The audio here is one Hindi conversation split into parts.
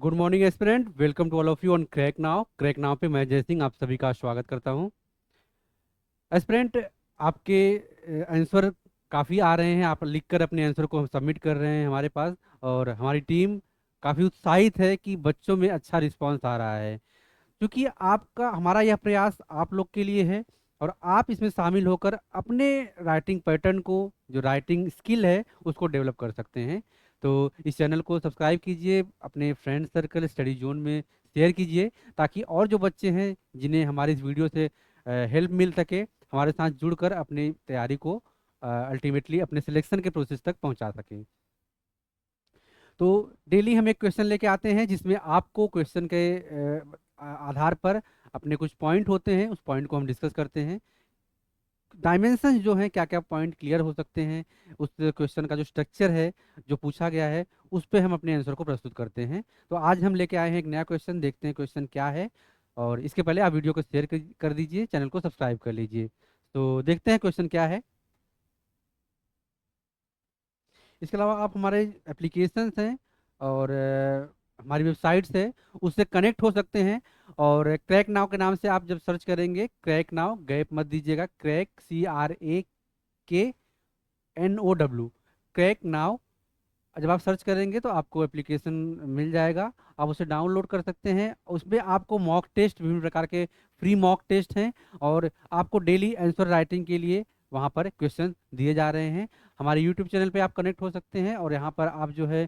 Good morning aspirant, welcome to all of you on crack now पे मैं जय सिंह आप सभी का स्वागत करता हूं। एस्पिरेंट, आपके आंसर काफ़ी आ रहे हैं, आप लिखकर अपने आंसर को सबमिट कर रहे हैं हमारे पास। और हमारी टीम काफ़ी उत्साहित है कि बच्चों में अच्छा रिस्पांस आ रहा है, क्योंकि आपका हमारा यह प्रयास आप लोग के लिए है। और आप इसमें शामिल होकर अपने राइटिंग पैटर्न को, जो राइटिंग स्किल है, उसको डेवलप कर सकते हैं। तो इस चैनल को सब्सक्राइब कीजिए, अपने फ्रेंड सर्कल स्टडी जोन में शेयर कीजिए, ताकि और जो बच्चे हैं जिन्हें हमारी इस वीडियो से हेल्प मिल सके, हमारे साथ जुड़कर अपनी तैयारी को अल्टीमेटली अपने सिलेक्शन के प्रोसेस तक पहुंचा सकें। तो डेली हम एक क्वेश्चन लेके आते हैं, जिसमें आपको क्वेश्चन के आधार पर अपने कुछ पॉइंट होते हैं, उस पॉइंट को हम डिस्कस करते हैं। डायमेंशन जो हैं, क्या क्या पॉइंट क्लियर हो सकते हैं, उस क्वेश्चन का जो स्ट्रक्चर है, जो पूछा गया है, उस पे हम अपने आंसर को प्रस्तुत करते हैं। तो आज हम लेके आए हैं एक नया क्वेश्चन, देखते हैं क्वेश्चन क्या है। और इसके पहले आप वीडियो को शेयर कर दीजिए, चैनल को सब्सक्राइब कर लीजिए। तो देखते हैं क्वेश्चन क्या है। इसके अलावा आप हमारे एप्लीकेशंस हैं और हमारी वेबसाइट्स है, उससे कनेक्ट हो सकते हैं। और क्रैक नाउ के नाम से आप जब सर्च करेंगे, क्रैक नाउ गैप मत दीजिएगा, क्रैक CRAKNOW, क्रैक नाउ। जब आप सर्च करेंगे तो आपको एप्लीकेशन मिल जाएगा, आप उसे डाउनलोड कर सकते हैं। उसमें आपको मॉक टेस्ट, विभिन्न प्रकार के फ्री मॉक टेस्ट हैं, और आपको डेली आंसर राइटिंग के लिए वहाँ पर क्वेश्चन दिए जा रहे हैं। हमारे यूट्यूब चैनल पे आप कनेक्ट हो सकते हैं, और यहाँ पर आप जो है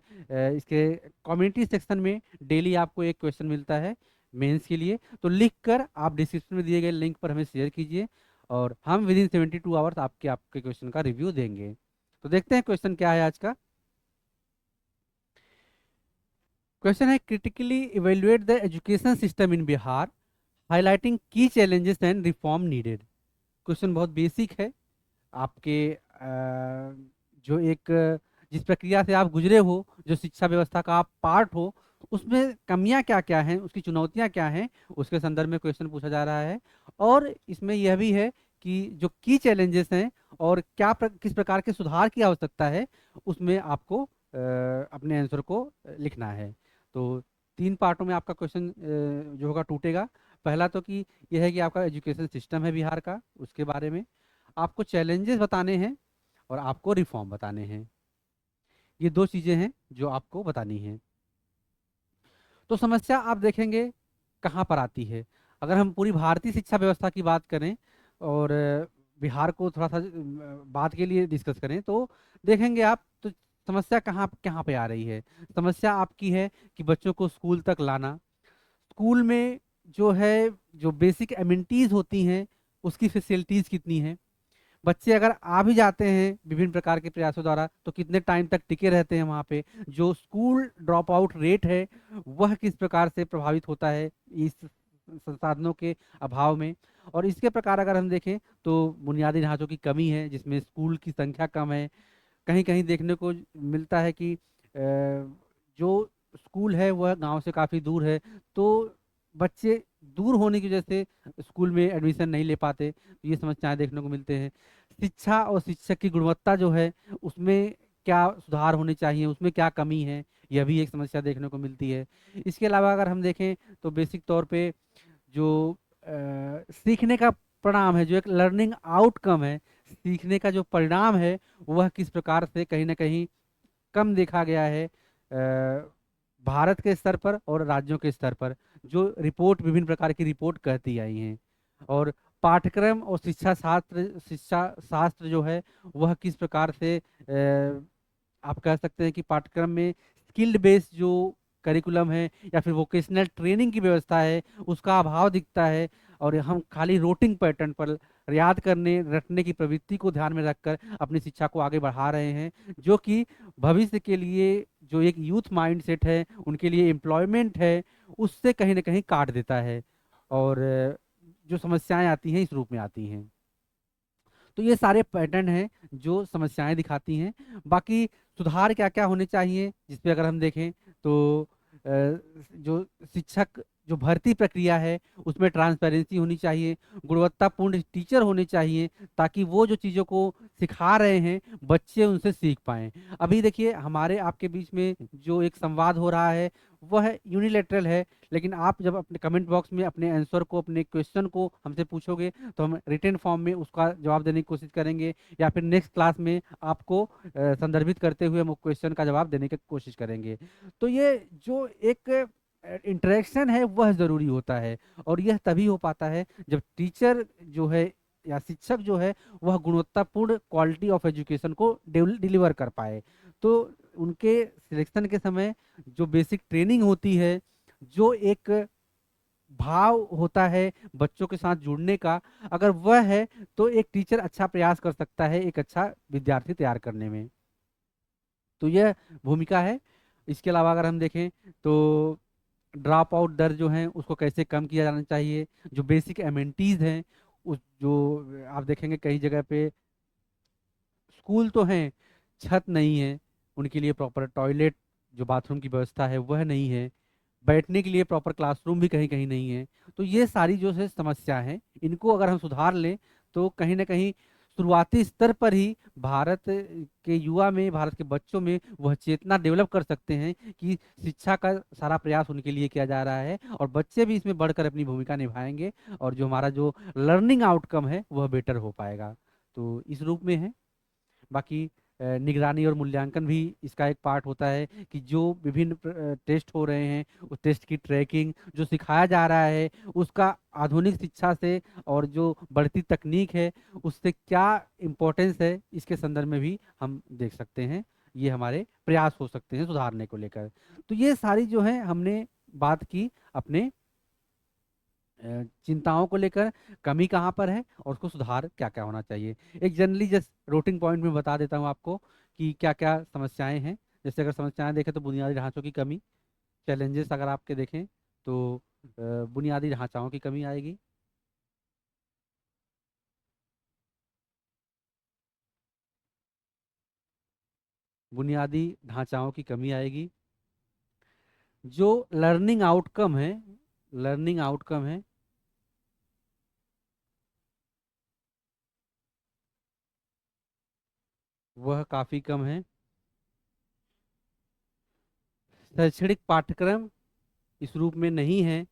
इसके कम्युनिटी सेक्शन में डेली आपको एक क्वेश्चन मिलता है मेंस के लिए। तो लिख कर आप डिस्क्रिप्शन में दिए गए लिंक पर हमें शेयर कीजिए, और हम विद इन 72 आवर्स आपके क्वेश्चन का रिव्यू देंगे। तो देखते हैं क्वेश्चन क्या है आज का। क्वेश्चन है, critically evaluate the education system in Bihar, highlighting key challenges and reform needed. Question बहुत बेसिक है। आपके जो एक जिस प्रक्रिया से आप गुजरे हो, जो शिक्षा व्यवस्था का आप पार्ट हो, उसमें कमियां क्या क्या हैं, उसकी चुनौतियां क्या हैं, उसके संदर्भ में क्वेश्चन पूछा जा रहा है। और इसमें यह भी है कि जो की चैलेंजेस हैं और किस प्रकार के सुधार की आवश्यकता है, उसमें आपको अपने आंसर को लिखना है। तो तीन पार्टों में आपका क्वेश्चन जो होगा टूटेगा। पहला तो कि यह है कि आपका एजुकेशन सिस्टम है बिहार का, उसके बारे में आपको चैलेंजेस बताने हैं, और आपको रिफॉर्म बताने हैं। ये दो चीजें हैं जो आपको बतानी हैं। तो समस्या आप देखेंगे कहाँ पर आती है। अगर हम पूरी भारतीय शिक्षा व्यवस्था की बात करें, और बिहार को थोड़ा सा बात के लिए डिस्कस करें, तो देखेंगे आप तो समस्या कहाँ कहाँ पे आ रही है। समस्या आपकी है कि बच्चों को स्कूल तक लाना, स्कूल में जो है, जो बेसिक एमिनिटीज होती हैं, उसकी फैसिलिटीज कितनी हैं। बच्चे अगर आ भी जाते हैं विभिन्न प्रकार के प्रयासों द्वारा, तो कितने टाइम तक टिके रहते हैं वहाँ पे। जो स्कूल ड्रॉप आउट रेट है, वह किस प्रकार से प्रभावित होता है इस संसाधनों के अभाव में। और इसके प्रकार अगर हम देखें, तो बुनियादी ढांचों की कमी है, जिसमें स्कूल की संख्या कम है। कहीं कहीं देखने को मिलता है कि जो स्कूल है वह गांव से काफ़ी दूर है, तो बच्चे दूर होने की वजह से स्कूल में एडमिशन नहीं ले पाते। ये समस्याएं देखने को मिलते हैं। शिक्षा और शिक्षक की गुणवत्ता जो है, उसमें क्या सुधार होने चाहिए, उसमें क्या कमी है, यह भी एक समस्या देखने को मिलती है। इसके अलावा अगर हम देखें, तो बेसिक तौर पे जो सीखने का परिणाम है, जो एक लर्निंग आउटकम है, सीखने का जो परिणाम है, वह किस प्रकार से कहीं ना कहीं कम देखा गया है भारत के स्तर पर और राज्यों के स्तर पर, जो रिपोर्ट, विभिन्न प्रकार की रिपोर्ट कहती आई हैं। और पाठ्यक्रम और शिक्षा शास्त्र जो है, वह किस प्रकार से आप कह सकते हैं कि पाठ्यक्रम में स्किल्ड बेस्ड जो करिकुलम है, या फिर वोकेशनल ट्रेनिंग की व्यवस्था है, उसका अभाव दिखता है। और हम खाली रोटिंग पैटर्न पर, याद करने रटने की प्रवृत्ति को ध्यान में रखकर अपनी शिक्षा को आगे बढ़ा रहे हैं, जो कि भविष्य के लिए जो एक यूथ माइंडसेट है, उनके लिए एम्प्लॉयमेंट है, उससे कहीं ना कहीं काट देता है। और जो समस्याएं आती हैं, इस रूप में आती हैं। तो ये सारे पैटर्न हैं जो समस्याएं दिखाती हैं। बाकी सुधार क्या क्या होने चाहिए, जिस पे अगर हम देखें, तो जो शिक्षक जो भर्ती प्रक्रिया है उसमें ट्रांसपेरेंसी होनी चाहिए, गुणवत्तापूर्ण टीचर होने चाहिए, ताकि वो जो चीज़ों को सिखा रहे हैं बच्चे उनसे सीख पाएं। अभी देखिए हमारे आपके बीच में जो एक संवाद हो रहा है वह यूनिलेटरल है, लेकिन आप जब अपने कमेंट बॉक्स में अपने आंसर को, अपने क्वेश्चन को हमसे पूछोगे तो हम रिटन फॉर्म में उसका जवाब देने की कोशिश करेंगे, या फिर नेक्स्ट क्लास में आपको संदर्भित करते हुए हम क्वेश्चन का जवाब देने की कोशिश करेंगे। तो ये जो एक इंटरेक्शन है वह ज़रूरी होता है, और यह तभी हो पाता है जब टीचर जो है या शिक्षक जो है वह गुणवत्तापूर्ण क्वालिटी ऑफ एजुकेशन को डिलीवर कर पाए। तो उनके सिलेक्शन के समय जो बेसिक ट्रेनिंग होती है, जो एक भाव होता है बच्चों के साथ जुड़ने का, अगर वह है तो एक टीचर अच्छा प्रयास कर सकता है एक अच्छा विद्यार्थी तैयार करने में। तो यह भूमिका है। इसके अलावा अगर हम देखें तो ड्रॉप आउट दर जो है उसको कैसे कम किया जाना चाहिए, जो बेसिक एमेनिटीज हैं उस जो आप देखेंगे कई जगह पे स्कूल तो हैं, छत नहीं है, उनके लिए प्रॉपर टॉयलेट, जो बाथरूम की व्यवस्था है वह नहीं है, बैठने के लिए प्रॉपर क्लासरूम भी कहीं कहीं नहीं है। तो ये सारी जो है समस्या है, इनको अगर हम सुधार लें तो कहीं ना कहीं शुरुआती स्तर पर ही भारत के युवा में, भारत के बच्चों में वह चेतना डेवलप कर सकते हैं कि शिक्षा का सारा प्रयास उनके लिए किया जा रहा है, और बच्चे भी इसमें बढ़कर अपनी भूमिका निभाएंगे, और जो हमारा जो लर्निंग आउटकम है वह बेटर हो पाएगा। तो इस रूप में है। बाकी निगरानी और मूल्यांकन भी इसका एक पार्ट होता है कि जो विभिन्न टेस्ट हो रहे हैं उस टेस्ट की ट्रैकिंग, जो सिखाया जा रहा है उसका आधुनिक शिक्षा से और जो बढ़ती तकनीक है उससे क्या इम्पोर्टेंस है, इसके संदर्भ में भी हम देख सकते हैं। ये हमारे प्रयास हो सकते हैं सुधारने को लेकर। तो ये सारी जो है हमने बात की अपने चिंताओं को लेकर, कमी कहाँ पर है और उसको सुधार क्या क्या होना चाहिए। एक जनरली जस्ट रूटिंग पॉइंट में बता देता हूँ आपको कि क्या क्या समस्याएं हैं। जैसे अगर समस्याएं देखें तो बुनियादी ढांचों की कमी, चैलेंजेस अगर आपके देखें तो बुनियादी ढांचाओं की कमी आएगी, बुनियादी ढांचाओं की कमी आएगी। जो लर्निंग आउटकम है, लर्निंग आउटकम है, वह काफ़ी कम है। शैक्षणिक पाठ्यक्रम इस रूप में नहीं है,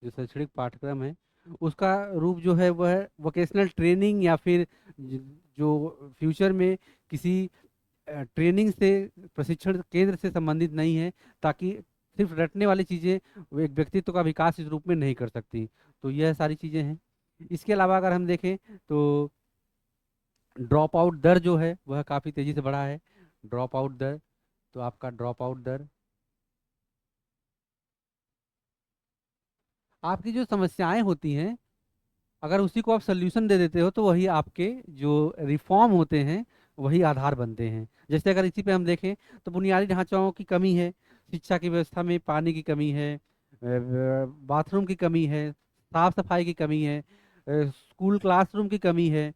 जो शैक्षणिक पाठ्यक्रम है उसका रूप जो है वह वोकेशनल ट्रेनिंग या फिर जो फ्यूचर में किसी ट्रेनिंग से, प्रशिक्षण केंद्र से संबंधित नहीं है, ताकि सिर्फ रटने वाली चीज़ें वो एक व्यक्तित्व का विकास इस रूप में नहीं कर सकती। तो यह सारी चीज़ें हैं। इसके अलावा अगर हम देखें तो ड्रॉप आउट दर जो है वह काफ़ी तेज़ी से बढ़ा है। ड्रॉप आउट दर, तो आपका ड्रॉप आउट दर, आपकी जो समस्याएं होती हैं अगर उसी को आप सोल्यूशन दे देते हो तो वही आपके जो रिफॉर्म होते हैं वही आधार बनते हैं। जैसे अगर इसी पे हम देखें तो बुनियादी ढांचाओं की कमी है, शिक्षा की व्यवस्था में पानी की कमी है, बाथरूम की कमी है, साफ सफाई की कमी है, स्कूल क्लासरूम की कमी है,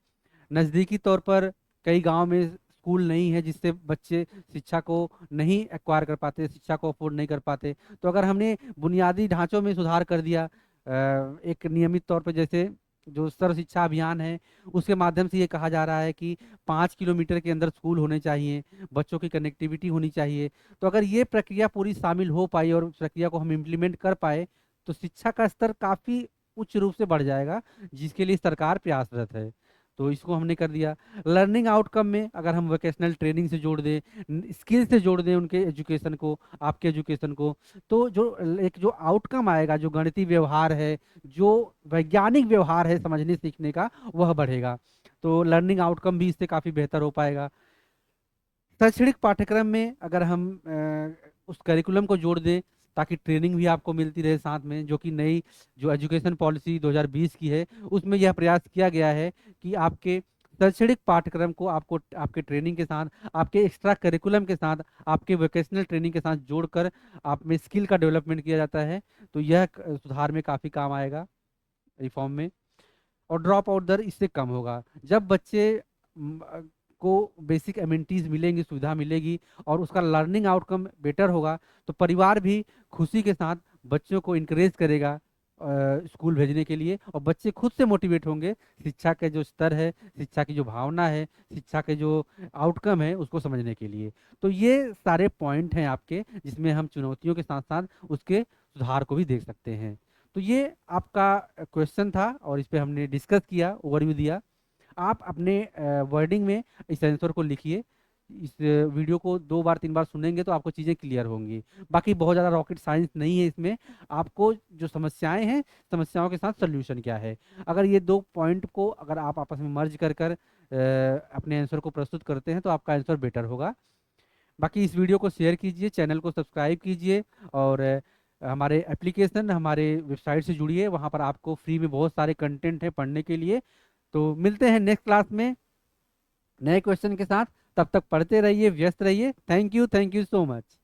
नज़दीकी तौर पर कई गांव में स्कूल नहीं है जिससे बच्चे शिक्षा को नहीं एक्वायर कर पाते, शिक्षा को अफोर्ड नहीं कर पाते। तो अगर हमने बुनियादी ढांचों में सुधार कर दिया एक नियमित तौर पर, जैसे जो सर्व शिक्षा अभियान है उसके माध्यम से ये कहा जा रहा है कि 5 किलोमीटर के अंदर स्कूल होने चाहिए, बच्चों की कनेक्टिविटी होनी चाहिए। तो अगर ये प्रक्रिया पूरी शामिल हो पाई और उस प्रक्रिया को हम इम्प्लीमेंट कर पाए तो शिक्षा का स्तर काफ़ी उच्च रूप से बढ़ जाएगा, जिसके लिए सरकार प्रयासरत है। तो इसको हमने कर दिया। लर्निंग आउटकम में अगर हम वोकेशनल ट्रेनिंग से जोड़ दें, स्किल से जोड़ दें उनके एजुकेशन को, आपके एजुकेशन को, तो जो एक जो आउटकम आएगा, जो गणितीय व्यवहार है, जो वैज्ञानिक व्यवहार है समझने सीखने का, वह बढ़ेगा। तो लर्निंग आउटकम भी इससे काफ़ी बेहतर हो पाएगा। शैक्षणिक पाठ्यक्रम में अगर हम उस करिकुलम को जोड़ दें ताकि ट्रेनिंग भी आपको मिलती रहे साथ में, जो कि नई जो एजुकेशन पॉलिसी 2020 की है उसमें यह प्रयास किया गया है कि आपके शैक्षणिक पाठ्यक्रम को आपको आपके ट्रेनिंग के साथ, आपके एक्स्ट्रा करिकुलम के साथ, आपके वोकेशनल ट्रेनिंग के साथ जोड़कर आप में स्किल का डेवलपमेंट किया जाता है। तो यह सुधार में काफ़ी काम आएगा, रिफॉर्म में। और ड्रॉप आउट दर इससे कम होगा जब बच्चे को बेसिक एमिनिटीज़ मिलेंगी, सुविधा मिलेगी और उसका लर्निंग आउटकम बेटर होगा, तो परिवार भी खुशी के साथ बच्चों को इनकरेज करेगा स्कूल भेजने के लिए, और बच्चे खुद से मोटिवेट होंगे शिक्षा के जो स्तर है, शिक्षा की जो भावना है, शिक्षा के जो आउटकम है उसको समझने के लिए। तो ये सारे पॉइंट हैं आपके, जिसमें हम चुनौतियों के साथ साथ उसके सुधार को भी देख सकते हैं। तो ये आपका क्वेश्चन था और इस पे हमने डिस्कस किया, ओवरव्यू दिया। आप अपने वर्डिंग में इस आंसर को लिखिए। इस वीडियो को 2 बार 3 बार सुनेंगे तो आपको चीज़ें क्लियर होंगी। बाकी बहुत ज़्यादा रॉकेट साइंस नहीं है इसमें। आपको जो समस्याएं हैं, समस्याओं के साथ सोल्यूशन क्या है, अगर ये 2 पॉइंट को अगर आप आपस में मर्ज कर अपने आंसर को प्रस्तुत करते हैं तो आपका आंसर बेटर होगा। बाकी इस वीडियो को शेयर कीजिए, चैनल को सब्सक्राइब कीजिए और हमारे एप्लीकेशन, हमारे वेबसाइट से जुड़िए। वहाँ पर आपको फ्री में बहुत सारे कंटेंट है पढ़ने के लिए। तो मिलते हैं नेक्स्ट क्लास में नए क्वेश्चन के साथ। तब तक पढ़ते रहिए, व्यस्त रहिए। Thank you so much.